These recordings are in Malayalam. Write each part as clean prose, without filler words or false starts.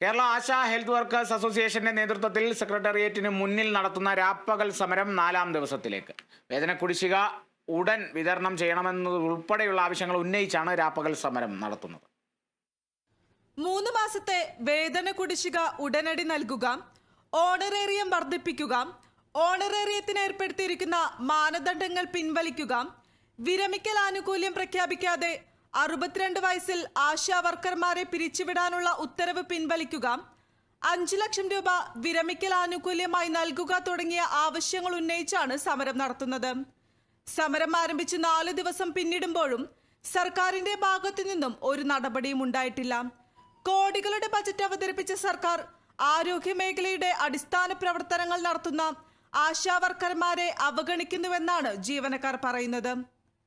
കേരള ആശാ ഹെൽത്ത് വർക്കേഴ്സ് അസോസിയേഷന്റെ നേതൃത്വത്തിൽ സെക്രട്ടേറിയറ്റിന് മുന്നിൽ നടത്തുന്ന രാപ്പകൽ സമരം 4ാം ദിവസത്തിലേക്ക്. വേതന കുടിശ്ശിക ഉടൻ വിതരണം ചെയ്യണമെന്നതുൾപ്പെടെയുള്ള ആവശ്യങ്ങൾ ഉന്നയിച്ചാണ് രാപ്പകൽ സമരം നടത്തുന്നത്. 3 മാസത്തെ വേതന കുടിശ്ശിക ഉടനടി നൽകുക, ഓണറേറിയം വർദ്ധിപ്പിക്കുക, ഓണറേറിയത്തിന് ഏർപ്പെടുത്തിയിരിക്കുന്ന മാനദണ്ഡങ്ങൾ പിൻവലിക്കുക, വിരമിക്കൽ ആനുകൂല്യം പ്രഖ്യാപിക്കാതെ 62 വയസ്സിൽ ആശാ വർക്കർമാരെ പിരിച്ചുവിടാനുള്ള ഉത്തരവ് പിൻവലിക്കുക, 5 ലക്ഷം രൂപ വിരമിക്കൽ ആനുകൂല്യമായി നൽകുക തുടങ്ങിയ ആവശ്യങ്ങൾ ഉന്നയിച്ചാണ് സമരം നടത്തുന്നത്. സമരം ആരംഭിച്ച് 4 ദിവസം പിന്നിടുമ്പോഴും സർക്കാരിന്റെ ഭാഗത്തു നിന്നും ഒരു നടപടിയും ഉണ്ടായിട്ടില്ല. കോടികളുടെ ബജറ്റ് അവതരിപ്പിച്ച സർക്കാർ ആരോഗ്യ മേഖലയുടെ അടിസ്ഥാന പ്രവർത്തനങ്ങൾ നടത്തുന്ന ആശാ വർക്കർമാരെ അവഗണിക്കുന്നുവെന്നാണ് ജീവനക്കാർ പറയുന്നത്.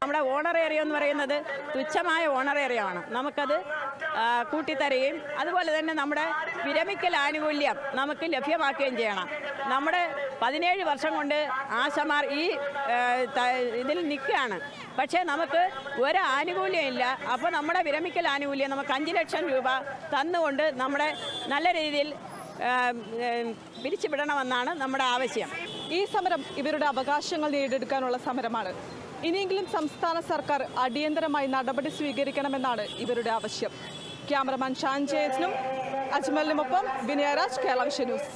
നമ്മുടെ ഓണറേറിയം എന്ന് പറയുന്നത് തുച്ഛമായ ഓണറേറിയമാണ്. നമുക്കത് കൂട്ടിത്തരുകയും അതുപോലെ തന്നെ നമ്മുടെ വിരമിക്കൽ ആനുകൂല്യം നമുക്ക് ലഭ്യമാക്കുകയും ചെയ്യണം. നമ്മുടെ 17 വർഷം കൊണ്ട് ആശമാർ ഈ ഇതിൽ നിൽക്കുകയാണ്. പക്ഷേ നമുക്ക് ഒരു ആനുകൂല്യം ഇല്ല. അപ്പോൾ നമ്മുടെ വിരമിക്കൽ ആനുകൂല്യം നമുക്ക് 5 ലക്ഷം രൂപ തന്നുകൊണ്ട് നമ്മുടെ നല്ല രീതിയിൽ പിരിച്ചുവിടണമെന്നാണ് നമ്മുടെ ആവശ്യം. ഈ സമരം ഇവരുടെ അവകാശങ്ങൾ നേടിയെടുക്കാനുള്ള സമരമാണ്. ഇനിയെങ്കിലും സംസ്ഥാന സർക്കാർ അടിയന്തരമായി നടപടി സ്വീകരിക്കണമെന്നാണ് ഇവരുടെ ആവശ്യം. ക്യാമറമാൻ ഷാൻ ജയസിനും അജ്മലിനുമൊപ്പം വിനയരാജ്, കേരള വിഷൻ ന്യൂസ്.